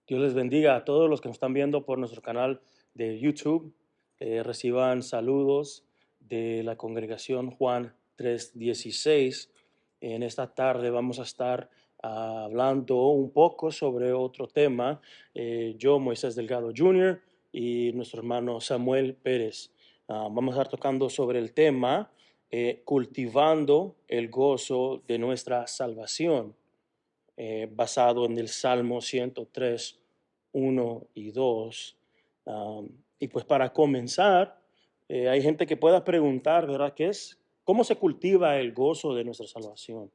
Dios les bendiga a todos los que nos están viendo por nuestro canal de YouTube. Reciban saludos de la congregación Juan 3:16. En esta tarde vamos a estar hablando un poco sobre otro tema. Yo, Moisés Delgado Jr. y nuestro hermano Samuel Pérez. Vamos a estar tocando sobre el tema cultivando el gozo de nuestra salvación, basado en el Salmo 103, 1 y 2. Y pues para comenzar, hay gente que pueda preguntar, ¿verdad? ¿Cómo se cultiva el gozo de nuestra salvación?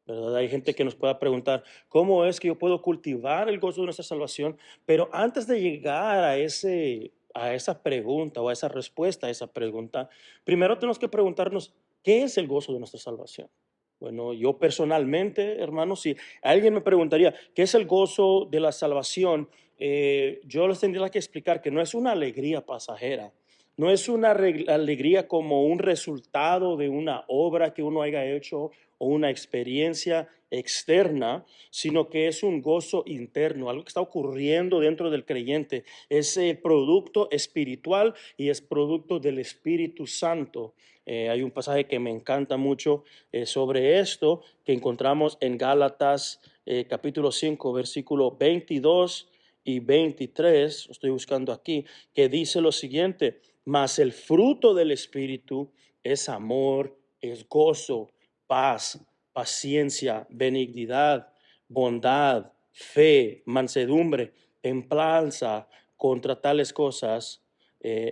¿Verdad? Hay gente que nos pueda preguntar, ¿cómo es que yo puedo cultivar el gozo de nuestra salvación? Pero antes de llegar a esa pregunta o a esa respuesta a esa pregunta, primero tenemos que preguntarnos, ¿qué es el gozo de nuestra salvación? Bueno, yo personalmente, hermano, si alguien me preguntaría, ¿qué es el gozo de la salvación? Yo les tendría que explicar que no es una alegría pasajera, no es una alegría como un resultado de una obra que uno haya hecho o una experiencia externa, sino que es un gozo interno, algo que está ocurriendo dentro del creyente. Es producto espiritual y es producto del Espíritu Santo. Hay un pasaje que me encanta mucho sobre esto, que encontramos en Gálatas capítulo 5, versículo 22 y 23, estoy buscando aquí, que dice lo siguiente: mas el fruto del Espíritu es amor, es gozo, paz, paciencia, benignidad, bondad, fe, mansedumbre, templanza. Contra tales cosas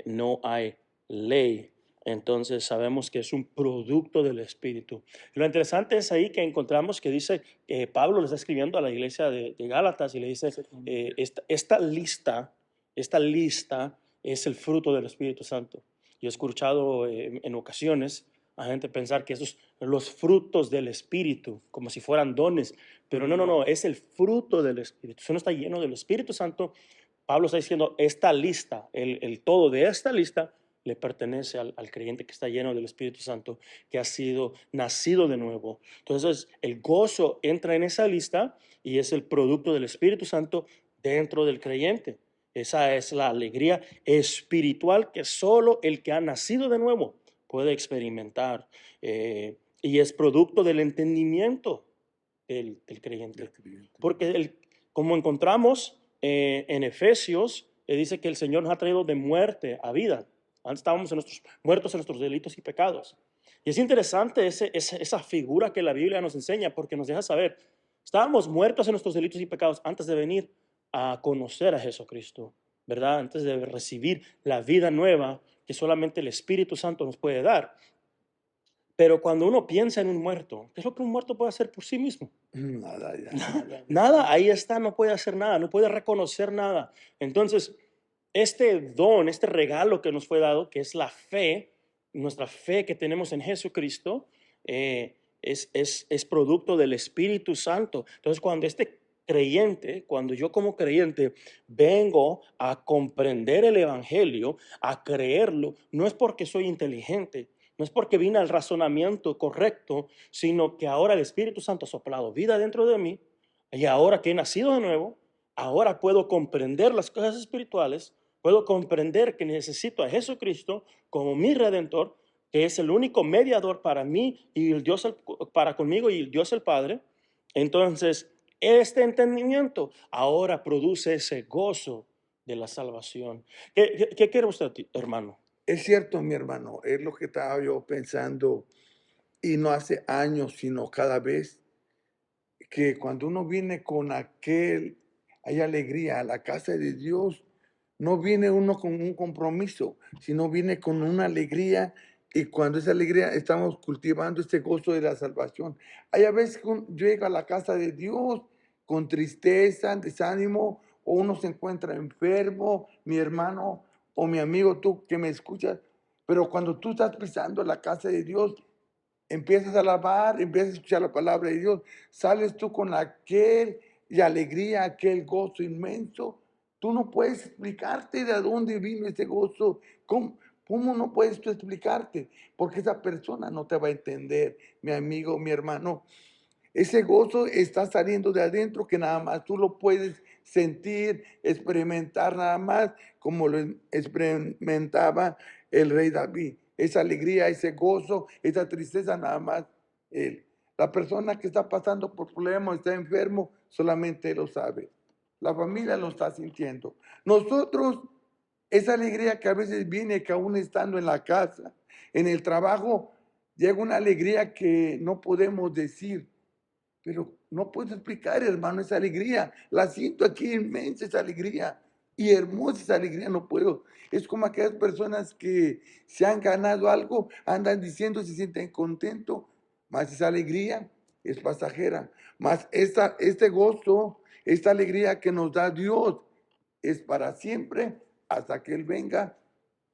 no hay ley. Entonces sabemos que es un producto del Espíritu. Lo interesante es ahí que encontramos que dice, Pablo le está escribiendo a la iglesia de Gálatas y le dice, esta lista es el fruto del Espíritu Santo. Yo he escuchado en ocasiones a gente pensar que esos son los frutos del Espíritu, como si fueran dones, pero no, es el fruto del Espíritu. Si uno está lleno del Espíritu Santo, Pablo está diciendo, esta lista, el todo de esta lista le pertenece al creyente que está lleno del Espíritu Santo, que ha sido nacido de nuevo. Entonces, el gozo entra en esa lista y es el producto del Espíritu Santo dentro del creyente. Esa es la alegría espiritual que solo el que ha nacido de nuevo puede experimentar. Y es producto del entendimiento del creyente. Porque como encontramos en Efesios, dice que el Señor nos ha traído de muerte a vida. Antes estábamos muertos en nuestros delitos y pecados. Y es interesante esa figura que la Biblia nos enseña, porque nos deja saber, estábamos muertos en nuestros delitos y pecados antes de venir a conocer a Jesucristo, ¿verdad? Antes de recibir la vida nueva que solamente el Espíritu Santo nos puede dar. Pero cuando uno piensa en un muerto, ¿qué es lo que un muerto puede hacer por sí mismo? Nada, ya, nada. Nada, ahí está, no puede hacer nada, no puede reconocer nada. Entonces, este don, este regalo que nos fue dado, que es la fe, nuestra fe que tenemos en Jesucristo, es producto del Espíritu Santo. Entonces, cuando yo como creyente vengo a comprender el Evangelio, a creerlo, no es porque soy inteligente, no es porque vine al razonamiento correcto, sino que ahora el Espíritu Santo ha soplado vida dentro de mí y ahora que he nacido de nuevo, ahora puedo comprender las cosas espirituales, puedo comprender que necesito a Jesucristo como mi redentor, que es el único mediador para mí y el Dios para conmigo y el Dios el Padre. Entonces, este entendimiento ahora produce ese gozo de la salvación. ¿Qué quiere usted, hermano? Es cierto, mi hermano, es lo que estaba yo pensando, y no hace años, sino cada vez que cuando uno viene con hay alegría a la casa de Dios, no viene uno con un compromiso, sino viene con una alegría, y cuando esa alegría estamos cultivando este gozo de la salvación. Hay a veces que uno llega a la casa de Dios con tristeza, desánimo, o uno se encuentra enfermo, mi hermano o mi amigo, tú que me escuchas, pero cuando tú estás pisando la casa de Dios, empiezas a alabar, empiezas a escuchar la palabra de Dios, sales tú con aquel y alegría, aquel gozo inmenso. Tú no puedes explicarte de dónde vino ese gozo. ¿Cómo no puedes tú explicarte? Porque esa persona no te va a entender, mi amigo, mi hermano. Ese gozo está saliendo de adentro que nada más tú lo puedes sentir, experimentar nada más como lo experimentaba el rey David. Esa alegría, ese gozo, esa tristeza nada más él. La persona que está pasando por problemas, está enfermo, solamente él lo sabe. La familia lo está sintiendo. Nosotros, esa alegría que a veces viene, que aún estando en la casa, en el trabajo, llega una alegría que no podemos decir, pero no puedo explicar, hermano, esa alegría. La siento aquí inmensa, esa alegría. Y hermosa esa alegría, no puedo. Es como aquellas personas que se han ganado algo, andan diciendo, se sienten contentos, mas esa alegría es pasajera. Mas este gozo, esta alegría que nos da Dios, es para siempre hasta que Él venga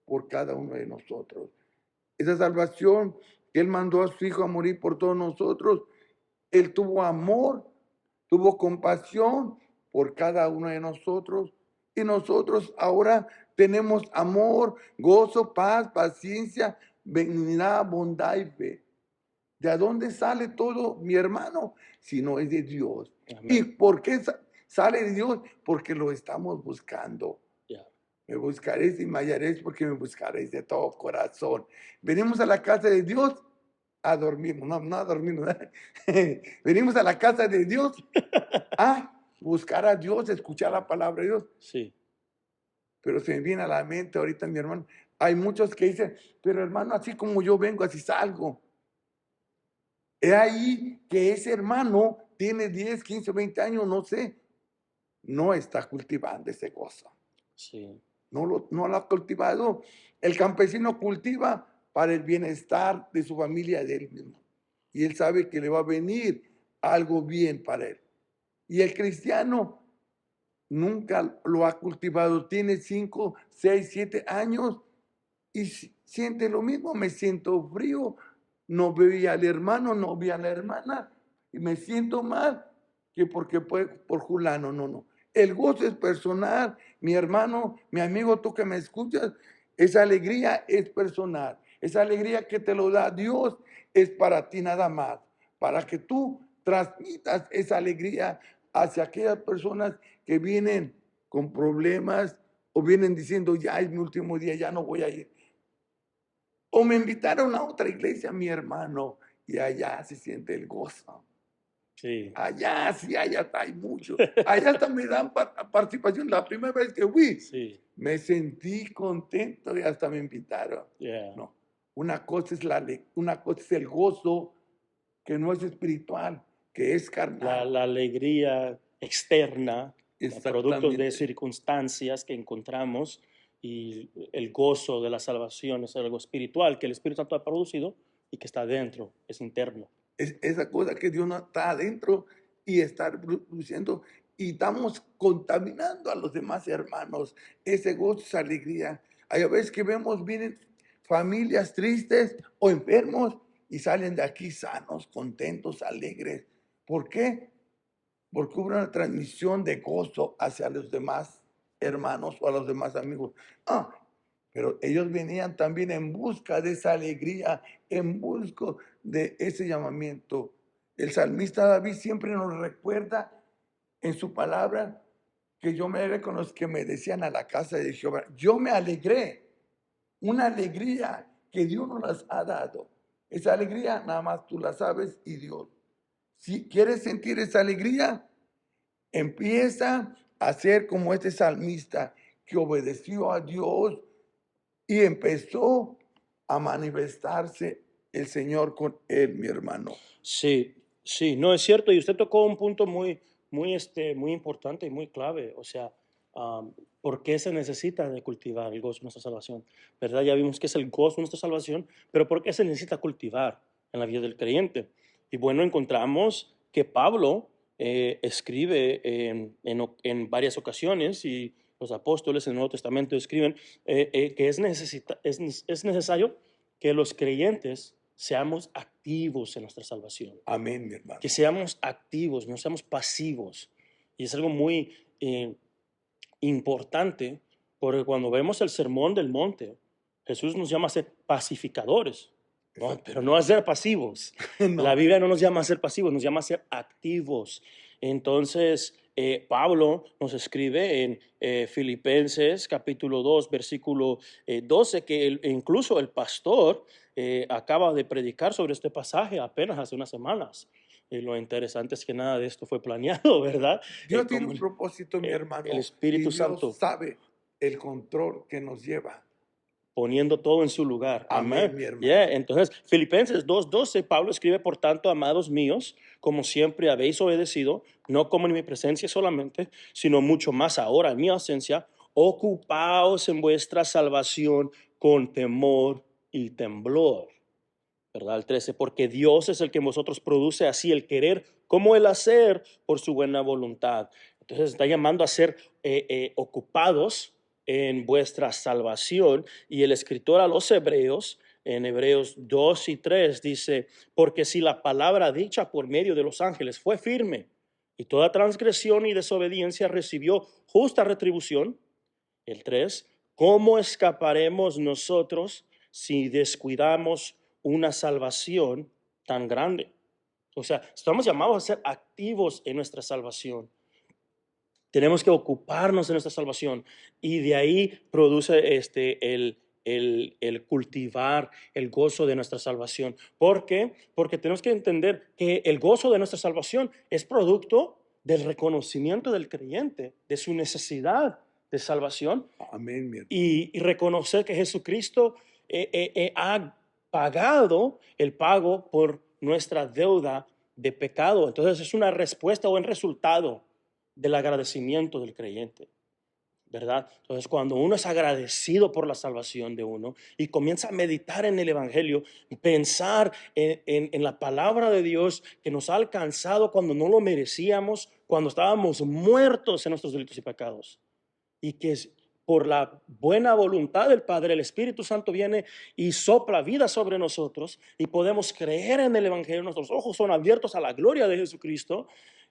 por cada uno de nosotros. Esa salvación que Él mandó a su Hijo a morir por todos nosotros, Él tuvo amor, tuvo compasión por cada uno de nosotros. Y nosotros ahora tenemos amor, gozo, paz, paciencia, benignidad, bondad y fe. ¿De dónde sale todo, mi hermano? Si no es de Dios. ¿Y Amén. por qué sale de Dios? Porque lo estamos buscando. Ya. Me buscaréis y me hallaréis porque me buscaréis de todo corazón. Venimos a la casa de Dios a dormir, no a dormir, ¿no? Venimos a la casa de Dios a buscar a Dios, a escuchar la palabra de Dios. Sí, Pero se me viene a la mente ahorita, mi hermano, hay muchos que dicen, pero hermano, así como yo vengo, así salgo. He ahí que ese hermano tiene 10, 15, 20 años, no sé, no está cultivando ese gozo. sí, No lo ha cultivado. El campesino cultiva para el bienestar de su familia, de él mismo. Y él sabe que le va a venir algo bien para él. Y el cristiano nunca lo ha cultivado. Tiene 5, 6, 7 años y siente lo mismo. Me siento frío, no veo al hermano, no veo a la hermana y me siento mal que porque por Julano, no. El gozo es personal, mi hermano, mi amigo, tú que me escuchas, esa alegría es personal. Esa alegría que te lo da Dios es para ti nada más, para que tú transmitas esa alegría hacia aquellas personas que vienen con problemas o vienen diciendo, ya es mi último día, ya no voy a ir. O me invitaron a otra iglesia, mi hermano, y allá se siente el gozo. sí. Allá sí, allá hay mucho. Allá hasta me dan participación. La primera vez que fui, Sí, me sentí contento y hasta me invitaron. yeah. No, una cosa es el gozo que no es espiritual, que es carnal. La alegría externa, productos de Exactamente. circunstancias que encontramos y el gozo de la salvación es algo espiritual que el Espíritu Santo ha producido y que está dentro, es interno. Es esa cosa que Dios no está adentro y está produciendo y estamos contaminando a los demás hermanos. Ese gozo, esa alegría. Hay veces que vemos, vienen familias tristes o enfermos y salen de aquí sanos, contentos, alegres. ¿Por qué? Porque hubo una transmisión de gozo hacia los demás hermanos o a los demás amigos. Pero ellos venían también en busca de esa alegría, en busca de ese llamamiento. El salmista David siempre nos recuerda en su palabra que yo me alegré con los que me decían a la casa de Jehová. Yo me alegré, una alegría que Dios nos las ha dado. Esa alegría nada más tú la sabes y Dios. Si quieres sentir esa alegría, empieza a ser como este salmista que obedeció a Dios y empezó a manifestarse el Señor con él, mi hermano. Sí, sí, no es cierto. Y usted tocó un punto muy importante y muy clave. O sea, ¿por qué se necesita de cultivar el gozo de nuestra salvación? ¿Verdad? Ya vimos que es el gozo de nuestra salvación, pero ¿por qué se necesita cultivar en la vida del creyente? Y bueno, encontramos que Pablo escribe en varias ocasiones y los apóstoles en el Nuevo Testamento escriben que es necesario que los creyentes seamos activos en nuestra salvación, Amén, mi hermano. que seamos activos, no seamos pasivos. Y es algo muy importante porque cuando vemos el sermón del monte, Jesús nos llama a ser pacificadores. No, pero no a ser pasivos. La No, Biblia no nos llama a ser pasivos, nos llama a ser activos. Entonces, Pablo nos escribe en Filipenses capítulo 2, versículo 12, que incluso el pastor acaba de predicar sobre este pasaje apenas hace unas semanas. Lo interesante es que nada de esto fue planeado, ¿verdad? Dios tiene Como un propósito, mi el hermano, y Espíritu Dios Santo sabe el control que nos lleva. poniendo todo en su lugar. Amén. Amén, mi hermano. Yeah. Entonces, Filipenses 2:12, Pablo escribe, por tanto, amados míos, como siempre habéis obedecido, no como en mi presencia solamente, sino mucho más ahora en mi ausencia, ocupaos en vuestra salvación con temor y temblor. ¿Verdad? El 13, porque Dios es el que en vosotros produce así el querer como el hacer por su buena voluntad. Entonces está llamando a ser ocupados en vuestra salvación. Y el escritor a los Hebreos, en Hebreos 2 y 3, dice, porque si la palabra dicha por medio de los ángeles fue firme y toda transgresión y desobediencia recibió justa retribución, el 3, ¿cómo escaparemos nosotros si descuidamos una salvación tan grande? O sea, estamos llamados a ser activos en nuestra salvación. Tenemos que ocuparnos de nuestra salvación y de ahí produce el cultivar el gozo de nuestra salvación. ¿Por qué? Porque tenemos que entender que el gozo de nuestra salvación es producto del reconocimiento del creyente, de su necesidad de salvación Amén, mi hermano. y reconocer que Jesucristo ha pagado el pago por nuestra deuda de pecado. Entonces es una respuesta o un resultado del agradecimiento del creyente, ¿verdad? Entonces cuando uno es agradecido por la salvación de uno y comienza a meditar en el Evangelio, pensar en la palabra de Dios que nos ha alcanzado cuando no lo merecíamos, cuando estábamos muertos en nuestros delitos y pecados, y que es por la buena voluntad del Padre, el Espíritu Santo viene y sopla vida sobre nosotros y podemos creer en el Evangelio, nuestros ojos son abiertos a la gloria de Jesucristo.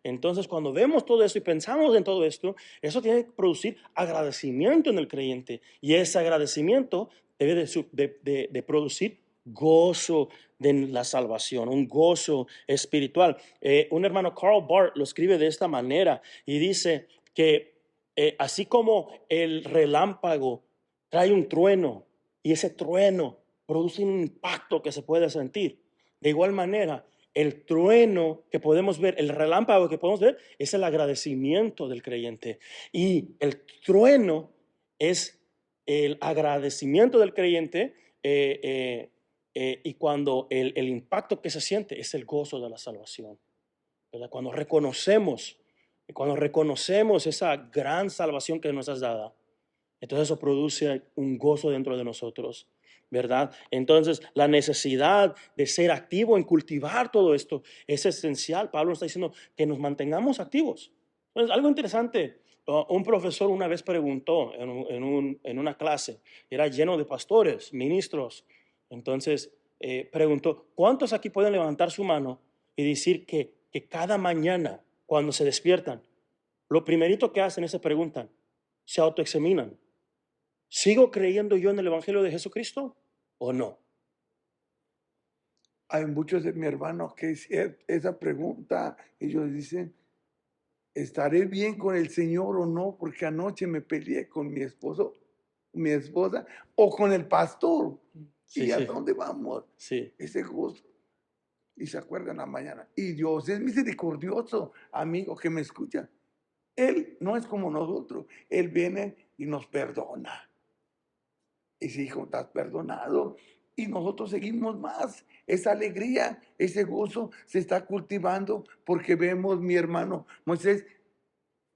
Entonces, cuando vemos todo esto y pensamos en todo esto, eso tiene que producir agradecimiento en el creyente, y ese agradecimiento debe de producir gozo de la salvación, un gozo espiritual. Un hermano, Karl Barth, lo escribe de esta manera y dice que así como el relámpago trae un trueno y ese trueno produce un impacto que se puede sentir, de igual manera, el trueno que podemos ver, el relámpago que podemos ver, es el agradecimiento del creyente. Y el trueno es el agradecimiento del creyente, y cuando el impacto que se siente es el gozo de la salvación, ¿verdad? Cuando reconocemos esa gran salvación que nos has dado, entonces eso produce un gozo dentro de nosotros, ¿verdad? Entonces la necesidad de ser activo en cultivar todo esto es esencial. Pablo nos está diciendo que nos mantengamos activos. Entonces, algo interesante, un profesor una vez preguntó en una clase, era lleno de pastores, ministros. Entonces preguntó, ¿cuántos aquí pueden levantar su mano y decir que cada mañana cuando se despiertan, lo primerito que hacen es se preguntan, se autoexaminan: ¿sigo creyendo yo en el Evangelio de Jesucristo o no? Hay muchos de mis hermanos que es esa pregunta, ellos dicen, ¿estaré bien con el Señor o no? Porque anoche me peleé con mi esposo, mi esposa, o con el pastor. Sí, ¿Y a sí, dónde vamos? sí, Ese gozo. Y se acuerdan la mañana. Y Dios es misericordioso, amigo que me escucha. Él no es como nosotros. Él viene y nos perdona. Y si hijo, estás perdonado. Y nosotros seguimos más. Esa alegría, ese gozo se está cultivando porque vemos, mi hermano Moisés,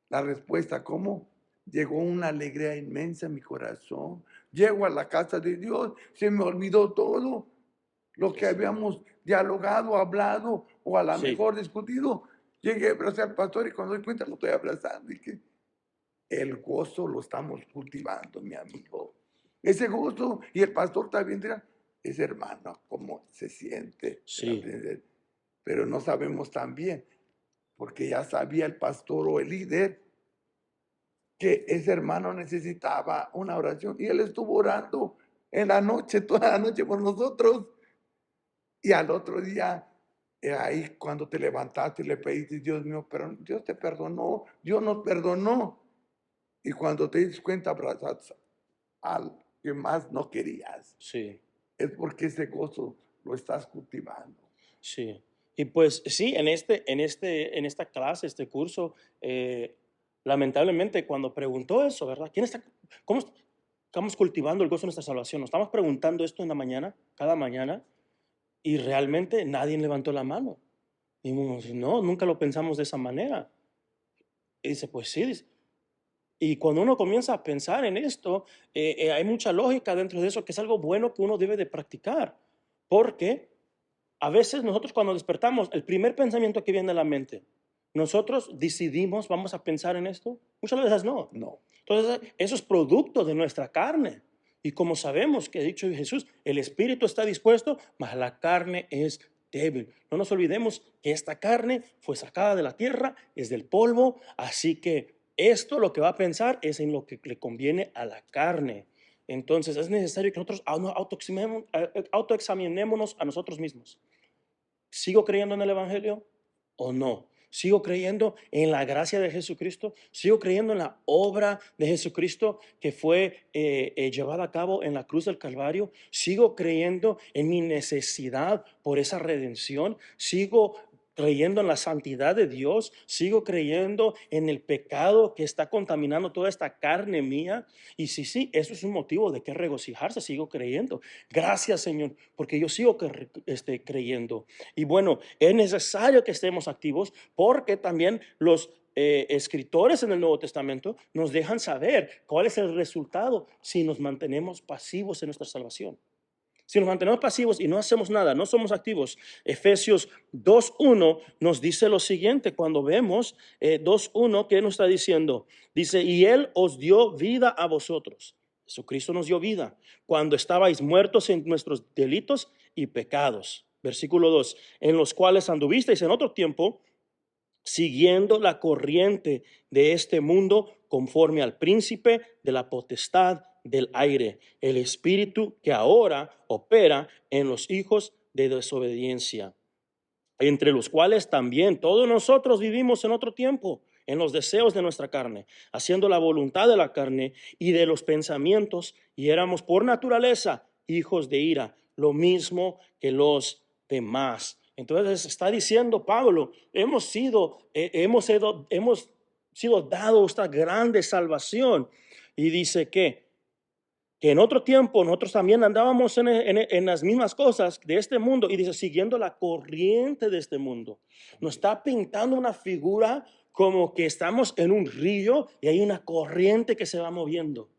la respuesta, cómo llegó una alegría inmensa en mi corazón. Llego a la casa de Dios, se me olvidó todo lo que habíamos dialogado, hablado o a lo sí, mejor discutido. Llegué a abrazar al pastor y cuando doy cuenta lo estoy abrazando. Y que el gozo lo estamos cultivando, mi amigo. Ese gozo, y el pastor también dirá, ese hermano, ¿cómo se siente? sí, Pero no sabemos también, porque ya sabía el pastor o el líder que ese hermano necesitaba una oración y él estuvo orando en la noche, toda la noche por nosotros. Y al otro día, ahí cuando te levantaste y le pediste, Dios mío, pero Dios te perdonó, Dios nos perdonó. Y cuando te das cuenta, abrazas al que más no querías. Sí, Es porque ese gozo lo estás cultivando. sí. Y pues sí, en esta clase, este curso, lamentablemente cuando preguntó eso, ¿verdad? ¿Cómo estamos cultivando el gozo de nuestra salvación? Nos estamos preguntando esto en la mañana, cada mañana, y realmente nadie levantó la mano. Y dijimos, no, nunca lo pensamos de esa manera. Y dice, pues sí. Y cuando uno comienza a pensar en esto, hay mucha lógica dentro de eso, que es algo bueno que uno debe de practicar. Porque a veces nosotros cuando despertamos, el primer pensamiento que viene a la mente, nosotros decidimos, vamos a pensar en esto. Muchas veces no. No, Entonces, eso es producto de nuestra carne. Y como sabemos que ha dicho Jesús, el espíritu está dispuesto, mas la carne es débil. No nos olvidemos que esta carne fue sacada de la tierra, es del polvo, así que esto lo que va a pensar es en lo que le conviene a la carne. Entonces es necesario que nosotros autoexaminémonos a nosotros mismos. ¿Sigo creyendo en el Evangelio o no? ¿Sigo creyendo en la gracia de Jesucristo? ¿Sigo creyendo en la obra de Jesucristo que fue llevada a cabo en la cruz del Calvario? ¿Sigo creyendo en mi necesidad por esa redención? ¿Sigo creyendo en la santidad de Dios? ¿Sigo creyendo en el pecado que está contaminando toda esta carne mía? Y sí, eso es un motivo de que regocijarse. Sigo creyendo. Gracias, Señor, porque yo sigo creyendo. Y bueno, es necesario que estemos activos porque también los escritores en el Nuevo Testamento nos dejan saber cuál es el resultado si nos mantenemos pasivos en nuestra salvación. Si nos mantenemos pasivos y no hacemos nada, no somos activos. Efesios 2:1 nos dice lo siguiente cuando vemos 2:1, ¿qué nos está diciendo? Dice, y Él os dio vida a vosotros. Jesucristo nos dio vida cuando estabais muertos en nuestros delitos y pecados. Versículo 2, en los cuales anduvisteis en otro tiempo, siguiendo la corriente de este mundo, conforme al príncipe de la potestad del aire, el espíritu que ahora opera en los hijos de desobediencia, entre los cuales también todos nosotros vivimos en otro tiempo, en los deseos de nuestra carne, haciendo la voluntad de la carne y de los pensamientos, y éramos por naturaleza hijos de ira, lo mismo que los demás. Entonces está diciendo Pablo, hemos sido dados esta grande salvación. Y dice que en otro tiempo nosotros también andábamos en las mismas cosas de este mundo, y dice, siguiendo la corriente de este mundo. Nos está pintando una figura como que estamos en un río y hay una corriente que se va moviendo.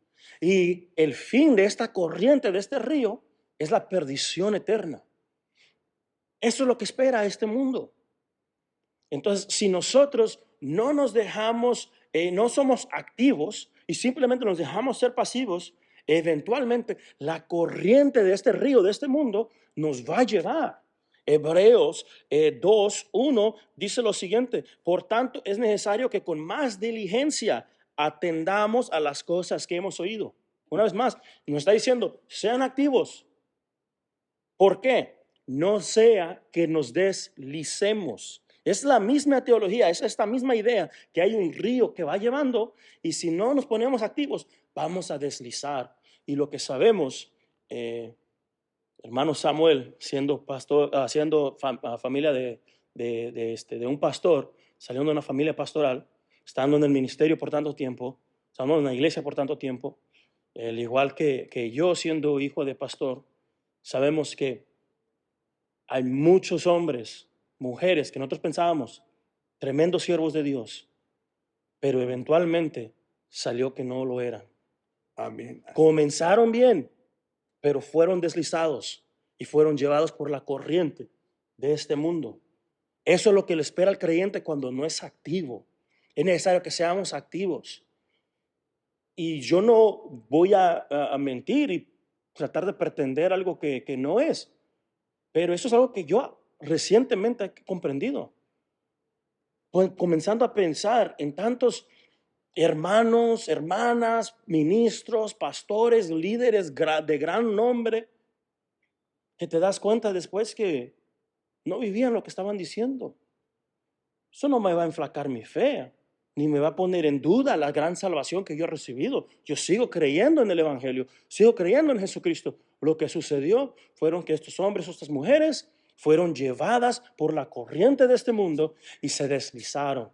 Y el fin de esta corriente, de este río, es la perdición eterna. Eso es lo que espera este mundo. Entonces, si nosotros no nos dejamos, no somos activos y simplemente nos dejamos ser pasivos, eventualmente la corriente de este río, de este mundo, nos va a llevar. Hebreos 2:1 dice lo siguiente, por tanto es necesario que con más diligencia atendamos a las cosas que hemos oído. Una vez más, nos está diciendo, sean activos. ¿Por qué? No sea que nos deslicemos. Es la misma teología, es esta misma idea, que hay un río que va llevando y si no nos ponemos activos, vamos a deslizar. Y lo que sabemos, hermano Samuel, siendo pastor, siendo familia de un pastor, saliendo de una familia pastoral, estando en el ministerio por tanto tiempo, estando en la iglesia por tanto tiempo, al igual que yo siendo hijo de pastor, sabemos que hay muchos hombres, mujeres que nosotros pensábamos tremendos siervos de Dios, pero eventualmente salió que no lo eran. amén. Comenzaron bien, pero fueron deslizados y fueron llevados por la corriente de este mundo. Eso es lo que le espera al creyente cuando no es activo. Es necesario que seamos activos. Y yo no voy a mentir y tratar de pretender algo que no es. Pero eso es algo que yo recientemente he comprendido. Pues comenzando a pensar en tantos hermanos, hermanas, ministros, pastores, líderes de gran nombre, que te das cuenta después que no vivían lo que estaban diciendo. Eso no me va a enflacar mi fe, ni me va a poner en duda la gran salvación que yo he recibido. Yo sigo creyendo en el Evangelio, sigo creyendo en Jesucristo. Lo que sucedió fueron que estos hombres, estas mujeres, fueron llevadas por la corriente de este mundo y se deslizaron.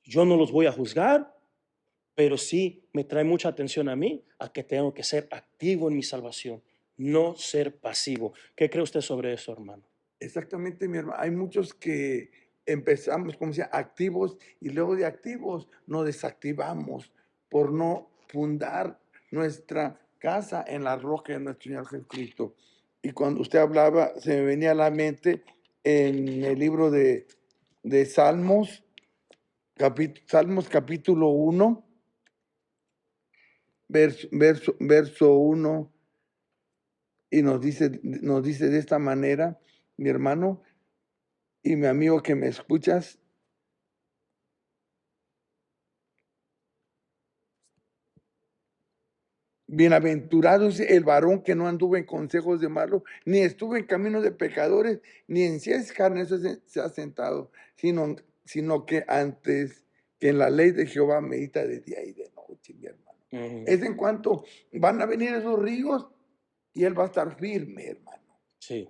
Yo no los voy a juzgar, pero sí me trae mucha atención a mí, a que tengo que ser activo en mi salvación, no ser pasivo. ¿Qué cree usted sobre eso, hermano? Exactamente, mi hermano. Hay muchos que empezamos, como decía, activos y luego de activos nos desactivamos por no fundar nuestra casa en la roca de nuestro Señor Jesucristo. Y cuando usted hablaba, se me venía a la mente en el libro de Salmos, Salmos capítulo 1, verso 1, y nos dice de esta manera, mi hermano y mi amigo que me escuchas, bienaventurado es el varón que no anduvo en consejos de malos, ni estuvo en caminos de pecadores, ni en sillas carnes se ha sentado, sino que antes que en la ley de Jehová medita de día y de noche, mi hermano. Es en cuanto van a venir esos ríos y él va a estar firme, hermano. Sí.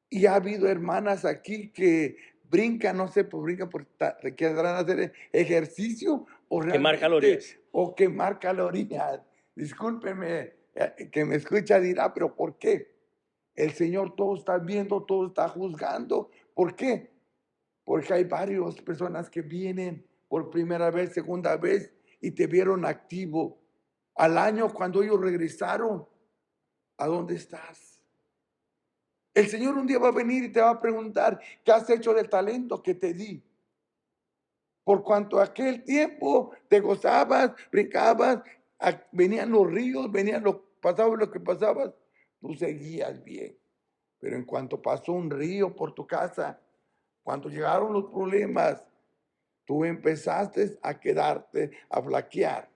Y ha habido hermanas aquí que brincan, no sé, pues brincan porque querrán hacer ejercicio o Quemar realmente, calorías. o quemar calorías. Discúlpeme, que me escucha dirá, pero ¿por qué? El Señor todo está viendo, todo está juzgando. ¿Por qué? Porque hay varias personas que vienen por primera vez, segunda vez y te vieron activo. Al año cuando ellos regresaron, ¿a dónde estás? El Señor un día va a venir y te va a preguntar, ¿qué has hecho del talento que te di? Por cuanto aquel tiempo te gozabas, brincabas, venían los ríos, pasaba lo que pasabas, tú seguías bien. Pero en cuanto pasó un río por tu casa, cuando llegaron los problemas, tú empezaste a quedarte, a flaquear.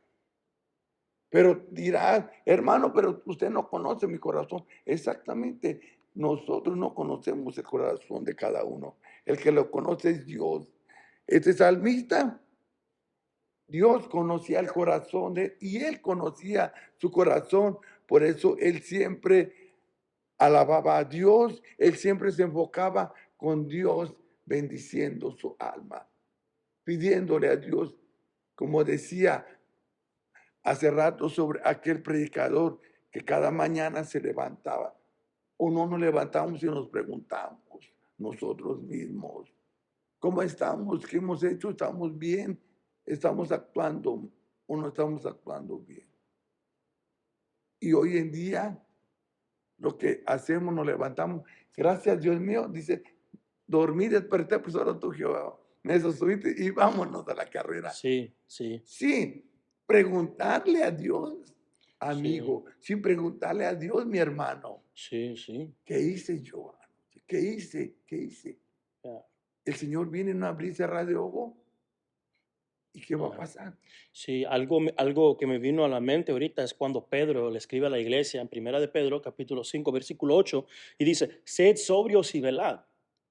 Pero dirás, hermano, pero usted no conoce mi corazón. Exactamente, nosotros no conocemos el corazón de cada uno. El que lo conoce es Dios. Este salmista, Dios conocía el corazón de él y él conocía su corazón. Por eso él siempre alababa a Dios, él siempre se enfocaba con Dios, bendiciendo su alma, pidiéndole a Dios, como decía hace rato sobre aquel predicador que cada mañana se levantaba. O no nos levantamos y nos preguntamos nosotros mismos, ¿cómo estamos? ¿Qué hemos hecho? ¿Estamos bien? ¿Estamos actuando o no estamos actuando bien? Y hoy en día lo que hacemos, nos levantamos, gracias Dios mío, dice, dormí, desperté, pues ahora tú Jehová, me sostuviste y vámonos a la carrera. Sí, sí, Sí, preguntarle a Dios, sí, amigo, sin preguntarle a Dios, mi hermano, sí, sí. ¿qué hice yo? ¿Qué hice? ¿Qué hice? Ya, El Señor viene en una abrir y cerrar de ojo. ¿Y qué va a ya. pasar? Sí, algo que me vino a la mente ahorita es cuando Pedro le escribe a la iglesia en Primera de Pedro, capítulo 5 versículo 8 y dice, sed sobrios y velad.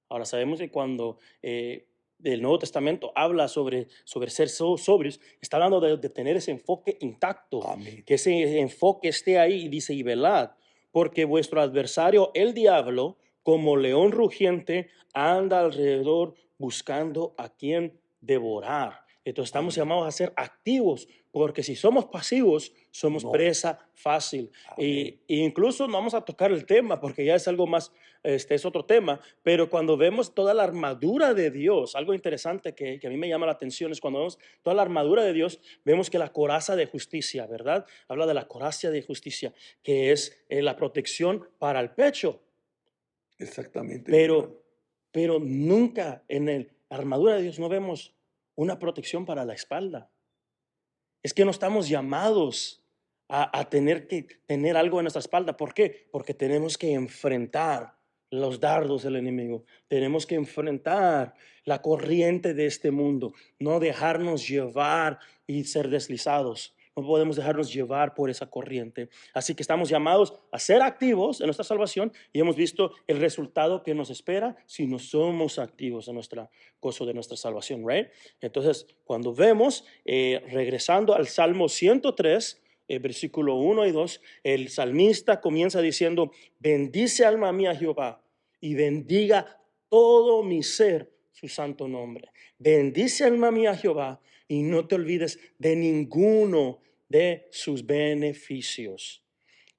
Ahora sabemos que cuando el Nuevo Testamento habla sobre ser sobrios, está hablando de tener ese enfoque intacto, Amén. que ese enfoque esté ahí y dice, y velad, porque vuestro adversario, el diablo, como león rugiente, anda alrededor buscando a quien devorar. Entonces estamos Amén. llamados a ser activos, porque si somos pasivos, somos No. presa fácil. Amén. Y incluso no vamos a tocar el tema, porque ya es algo más, es otro tema, pero cuando vemos toda la armadura de Dios, algo interesante que a mí me llama la atención es cuando vemos toda la armadura de Dios, vemos que la coraza de justicia, ¿verdad? Habla de la coraza de justicia, que es la protección para el pecho, Exactamente, mi hermano. pero nunca en la armadura de Dios no vemos una protección para la espalda. Es que no estamos llamados a tener que tener algo en nuestra espalda. ¿Por qué? Porque tenemos que enfrentar los dardos del enemigo. Tenemos que enfrentar la corriente de este mundo. No dejarnos llevar y ser deslizados. no podemos dejarnos llevar por esa corriente. Así que estamos llamados a ser activos en nuestra salvación y hemos visto el resultado que nos espera si no somos activos en nuestro gozo de nuestra salvación, right? Entonces, cuando vemos, regresando al Salmo 103, versículo 1 y 2, el salmista comienza diciendo: bendice alma mía Jehová y bendiga todo mi ser su santo nombre. Bendice alma mía Jehová y no te olvides de ninguno de sus beneficios.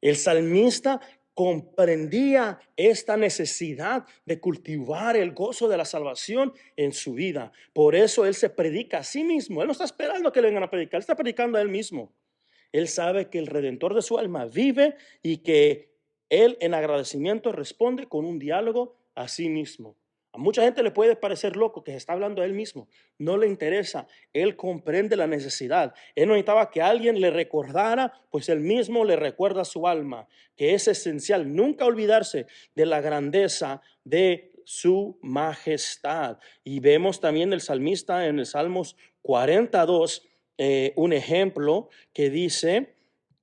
El salmista comprendía esta necesidad de cultivar el gozo de la salvación en su vida. Por eso él se predica a sí mismo. Él no está esperando que le vengan a predicar, él está predicando a él mismo. Él sabe que el Redentor de su alma vive y que él en agradecimiento responde con un diálogo a sí mismo. A mucha gente le puede parecer loco que se está hablando a él mismo. No le interesa. Él comprende la necesidad. Él no necesitaba que alguien le recordara, pues él mismo le recuerda a su alma, que es esencial nunca olvidarse de la grandeza de su majestad. Y vemos también el salmista en el Salmos 42, un ejemplo que dice: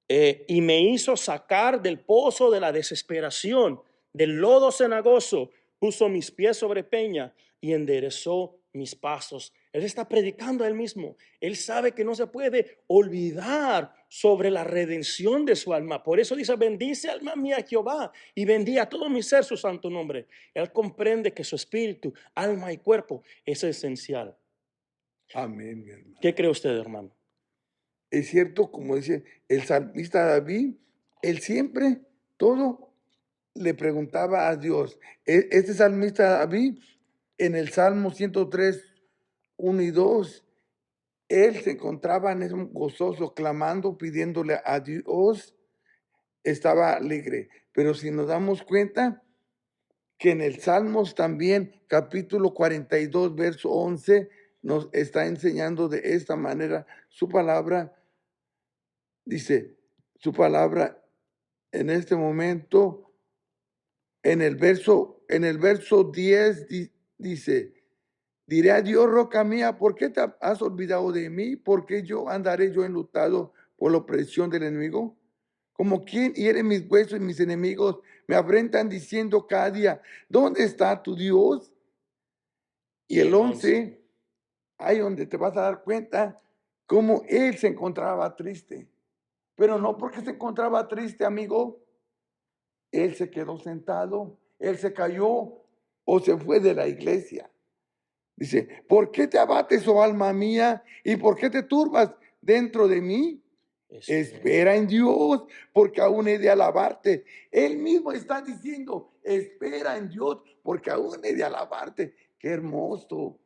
y me hizo sacar del pozo de la desesperación, del lodo cenagoso, puso mis pies sobre peña y enderezó mis pasos. Él está predicando a él mismo. Él sabe que no se puede olvidar sobre la redención de su alma. Por eso dice: bendice alma mía Jehová y bendiga a todo mi ser su santo nombre. Él comprende que su espíritu, alma y cuerpo es esencial. Amén, mi hermano. ¿Qué cree usted, hermano? Es cierto, como dice el salmista David, él siempre todo le preguntaba a Dios. Este salmista David, en el Salmo 103, 1 y 2, él se encontraba en un gozoso, clamando, pidiéndole a Dios, estaba alegre. Pero si nos damos cuenta que en el Salmos también, capítulo 42, verso 11, nos está enseñando de esta manera su palabra. Dice su palabra en este momento, en el verso 10 dice: diré a Dios, roca mía, ¿por qué te has olvidado de mí? ¿Por qué yo andaré yo enlutado por la opresión del enemigo? Como quien hiere mis huesos y mis enemigos me afrentan diciendo cada día: ¿dónde está tu Dios? Y el 11, ahí donde te vas a dar cuenta cómo él se encontraba triste. Pero no porque se encontraba triste, amigo. Él se quedó sentado, él se cayó o se fue de la iglesia. Dice: ¿por qué te abates, oh alma mía? ¿Y por qué te turbas dentro de mí? Espera en Dios, porque aún he de alabarte. Él mismo está diciendo: espera en Dios, porque aún he de alabarte. Qué hermoso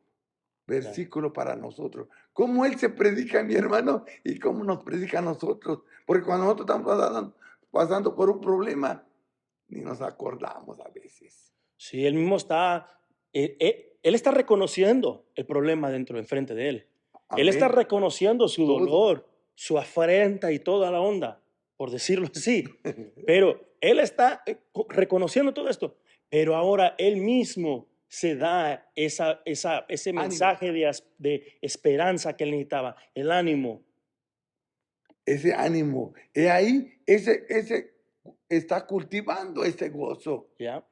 versículo para nosotros. Cómo Él se predica, mi hermano, y cómo nos predica a nosotros. Porque cuando nosotros estamos pasando por un problema, ni nos acordamos a veces. Sí, él mismo está, él está reconociendo el problema enfrente de él. Él está Amén. reconociendo su Todo. dolor, su afrenta y toda la onda, por decirlo así. Pero él está reconociendo todo esto. Pero ahora él mismo se da ese mensaje de esperanza que él necesitaba, el ánimo. Ese ánimo. Y ahí ese está cultivando ese gozo, ¿Ya?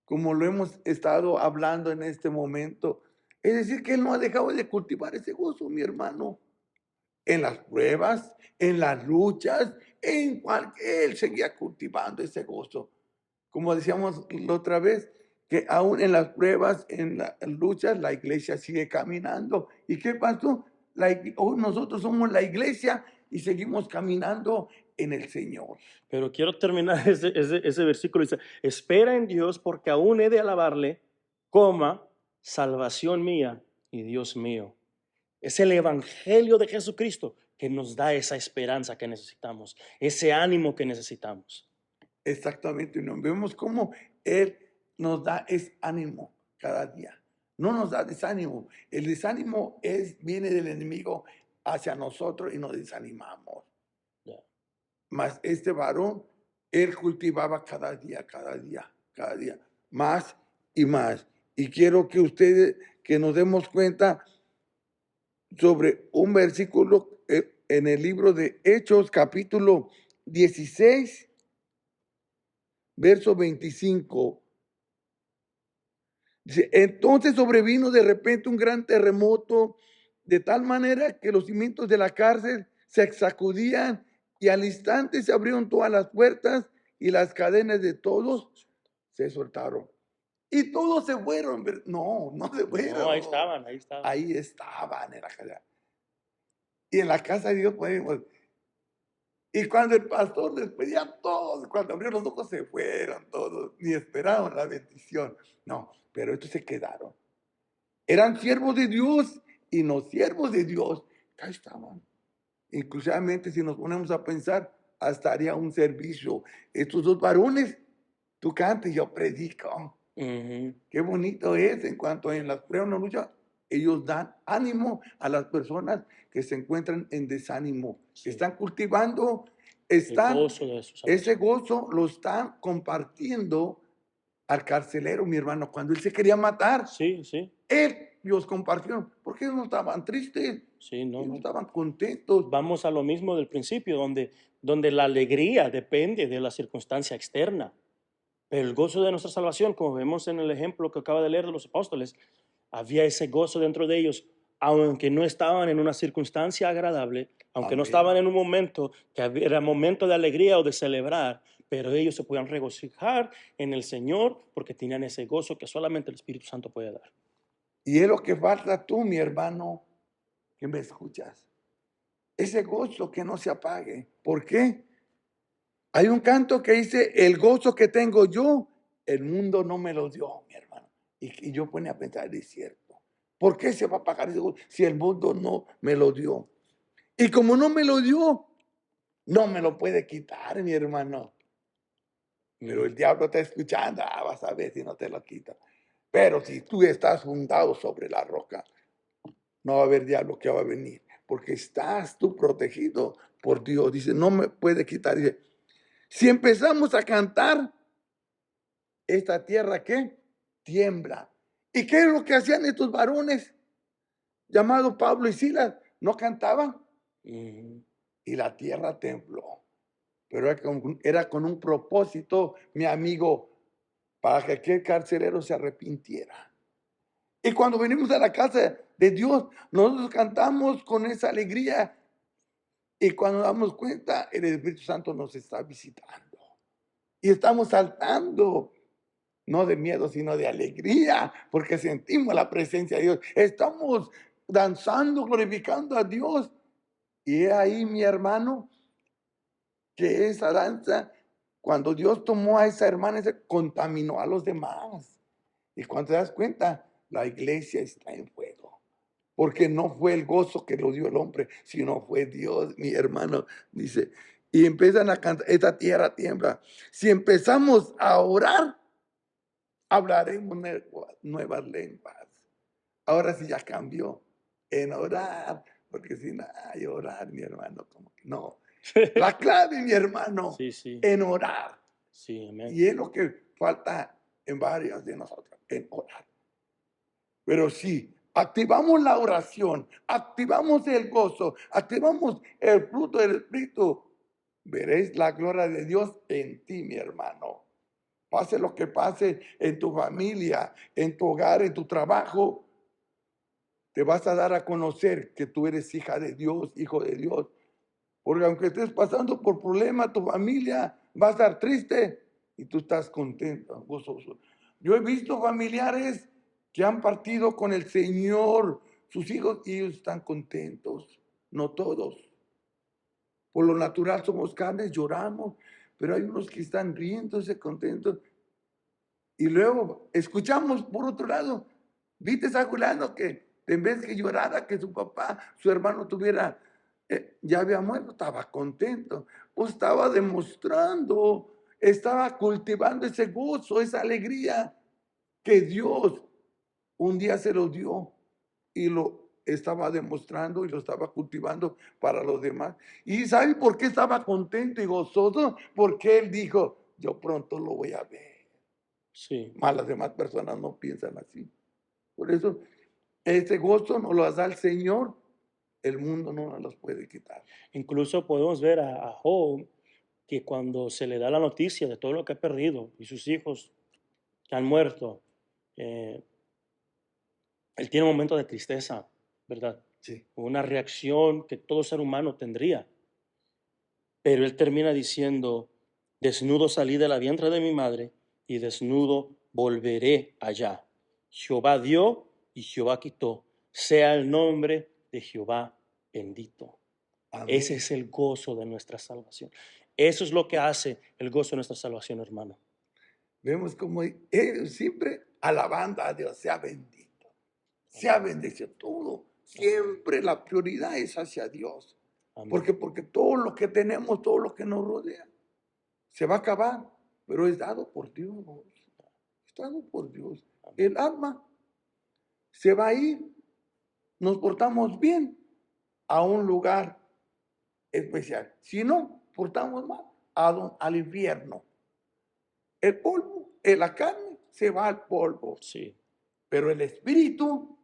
como lo hemos estado hablando en este momento. Es decir, que Él no ha dejado de cultivar ese gozo, mi hermano. En las pruebas, en las luchas, en cualquier, Él seguía cultivando ese gozo. Como decíamos la otra vez, que aún en las pruebas, en las luchas, la iglesia sigue caminando. ¿Y qué pasó? Hoy nosotros somos la iglesia y seguimos caminando en el Señor. Pero quiero terminar ese versículo. Dice: espera en Dios, porque aún he de alabarle, salvación mía y Dios mío. Es el evangelio de Jesucristo que nos da esa esperanza que necesitamos, ese ánimo que necesitamos. Exactamente, y nos vemos cómo Él nos da ese ánimo cada día. No nos da desánimo. El desánimo viene del enemigo hacia nosotros y nos desanimamos. Ya. Mas este varón, él cultivaba cada día, más y más. Y quiero que ustedes, que nos demos cuenta sobre un versículo, en el libro de Hechos, capítulo 16, verso 25. Dice, entonces sobrevino de repente un gran terremoto, de tal manera que los cimientos de la cárcel se sacudían y al instante se abrieron todas las puertas y las cadenas de todos se soltaron. Y todos se fueron. No, no se fueron. No, ahí estaban, ahí estaban. Ahí estaban en la casa. Y en la casa de Dios podemos. Y cuando el pastor despedía a todos, cuando abrieron los ojos se fueron todos, ni esperaron la bendición. No, pero estos se quedaron. Eran siervos de Dios y no siervos de Dios. Ahí estaban. Inclusivamente si nos ponemos a pensar, hasta haría un servicio. Estos dos varones, tú cantas y yo predico. Ujú. Qué bonito es en cuanto en las pruebas, no lucha, ellos dan ánimo a las personas que se encuentran en desánimo. Sí. Están cultivando, El gozo de su ese salvación. gozo lo están compartiendo al carcelero, mi hermano, cuando él se quería matar. Sí, sí, Él los compartieron, porque ellos no estaban tristes, sí, no, ellos no. estaban contentos. Vamos a lo mismo del principio, donde la alegría depende de la circunstancia externa. Pero el gozo de nuestra salvación, como vemos en el ejemplo que acaba de leer de los apóstoles, había ese gozo dentro de ellos, aunque no estaban en una circunstancia agradable, aunque no Amén. estaban en un momento que era momento de alegría o de celebrar, pero ellos se podían regocijar en el Señor porque tenían ese gozo que solamente el Espíritu Santo puede dar. Y es lo que falta tú, mi hermano, que me escuchas. Ese gozo que no se apague. ¿Por qué? Hay un canto que dice, el gozo que tengo yo, el mundo no me lo dio, mi hermano. Y yo pone a pensar, es cierto. ¿Por qué se va a apagar ese gozo si el mundo no me lo dio? Y como no me lo dio, no me lo puede quitar, mi hermano. Pero el diablo está escuchando, vas a ver si no te lo quita. Pero si tú estás fundado sobre la roca, no va a haber diablo que va a venir, porque estás tú protegido por Dios. Dice, no me puede quitar. Dice, si empezamos a cantar, esta tierra, ¿qué? Tiembla. ¿Y qué es lo que hacían estos varones llamados Pablo y Silas? ¿No cantaban? Y la tierra tembló. Pero era con un propósito, mi amigo, para que aquel carcelero se arrepintiera. Y cuando venimos a la casa de Dios, nosotros cantamos con esa alegría. Y cuando nos damos cuenta, el Espíritu Santo nos está visitando. Y estamos saltando, no de miedo, sino de alegría, porque sentimos la presencia de Dios. Estamos danzando, glorificando a Dios. Y ahí, mi hermano, que esa danza, cuando Dios tomó a esa hermana, se contaminó a los demás. Y cuando te das cuenta, la iglesia está en fuego. Porque no fue el gozo que lo dio el hombre, sino fue Dios, mi hermano. Dice, y empiezan a cantar, esta tierra tiembla. Si empezamos a orar, hablaremos nuevas lenguas. Ahora sí ya cambió en orar, porque si no hay orar, mi hermano, como que no. La clave, mi hermano, Sí, sí, en orar. sí, amén. Y es lo que falta en varios de nosotros, en orar. Pero sí, activamos la oración, activamos el gozo, activamos el fruto del Espíritu, veréis la gloria de Dios en ti, mi hermano. Pase lo que pase en tu familia, en tu hogar, en tu trabajo, te vas a dar a conocer que tú eres hija de Dios, hijo de Dios. Porque aunque estés pasando por problemas, tu familia va a estar triste y tú estás contento, gozoso. Yo he visto familiares que han partido con el Señor, sus hijos, y ellos están contentos. No todos. Por lo natural somos carnes, lloramos, pero hay unos que están riéndose, contentos. Y luego escuchamos por otro lado, viste a fulano que en vez que llorara que su papá, su hermano tuviera, ya había muerto, estaba contento, o estaba demostrando, estaba cultivando ese gozo, esa alegría que Dios un día se lo dio y lo estaba demostrando y lo estaba cultivando para los demás. ¿Y sabe por qué estaba contento y gozoso? Porque él dijo, yo pronto lo voy a ver. Sí, Más las demás personas no piensan así. Por eso, ese gozo nos lo da el Señor el mundo no nos los puede quitar. Incluso podemos ver a Job, que cuando se le da la noticia de todo lo que ha perdido y sus hijos que han muerto, eh, él tiene un momento de tristeza, ¿verdad? Sí. Una reacción que todo ser humano tendría. Pero él termina diciendo, desnudo salí de la vientre de mi madre y desnudo volveré allá. Jehová dio y Jehová quitó. Sea el nombre de Jehová bendito. Amén. Ese es el gozo de nuestra salvación. Eso es lo que hace el gozo de nuestra salvación, hermano. Vemos como ellos siempre alabando a Dios, sea bendito, sea bendecido. Todo, siempre la prioridad es hacia Dios. Amén. Porque todo lo que tenemos, todo lo que nos rodea, se va a acabar, pero es dado por Dios. Es dado por Dios. El alma se va a ir, nos portamos bien a un lugar especial. Si no, portamos mal, al infierno. El polvo, la carne se va al polvo, Sí. pero el espíritu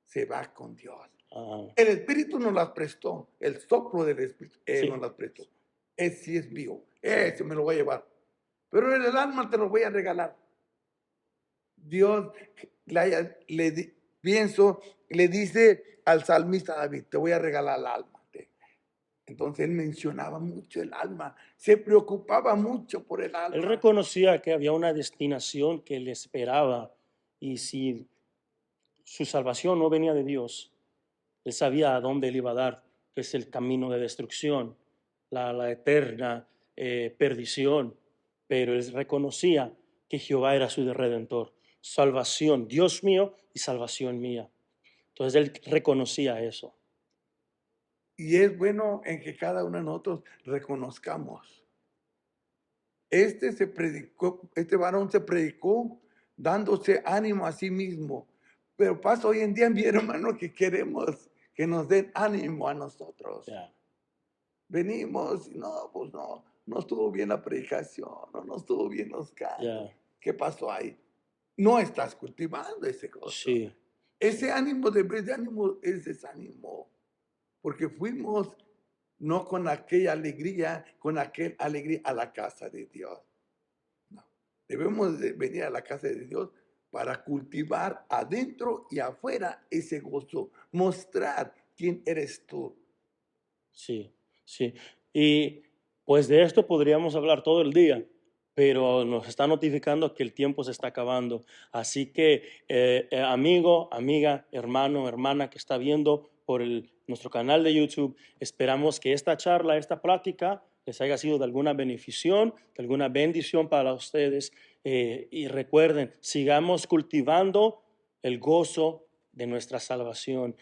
se va con Dios. Ah, El espíritu nos las prestó, el soplo del espíritu Sí. nos las prestó. Ese sí es mío, ese me lo voy a llevar. Pero en el alma te lo voy a regalar. Dios pienso, le dice al salmista David, te voy a regalar el alma. Entonces él mencionaba mucho el alma, se preocupaba mucho por el alma. él reconocía que había una destinación que le esperaba y si su salvación no venía de Dios, él sabía a dónde él iba a dar, que es el camino de destrucción, la eterna perdición, pero él reconocía que Jehová era su redentor, salvación, Dios mío y salvación mía. Entonces él reconocía eso. Y es bueno en que cada uno de nosotros reconozcamos. Este varón se predicó dándose ánimo a sí mismo. Pero pasa hoy en día, mi hermano, que queremos que nos den ánimo a nosotros. Yeah. Venimos y no, pues no estuvo bien la predicación, no estuvo bien los cantos. Yeah. ¿Qué pasó ahí? No estás cultivando ese gozo. Sí. Ese ánimo de ánimo es desánimo. Porque fuimos no con aquella alegría, con aquel alegría a la casa de Dios. No. Debemos de venir a la casa de Dios para cultivar adentro y afuera ese gozo, mostrar quién eres tú. Sí, sí. Y pues de esto podríamos hablar todo el día, pero nos está notificando que el tiempo se está acabando. Así que, amigo, amiga, hermano, hermana que está viendo por nuestro canal de YouTube, esperamos que esta charla, esta plática les haya sido de alguna beneficio, de alguna bendición para ustedes. Y recuerden, sigamos cultivando el gozo de nuestra salvación.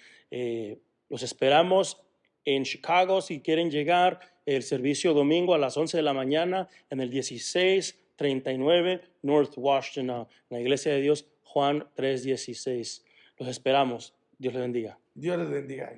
Los esperamos en Chicago si quieren llegar. El servicio domingo a las 11 de la mañana en el 1639 North Washington, en la Iglesia de Dios Juan 3:16. Los esperamos. Dios les bendiga. Dios les bendiga.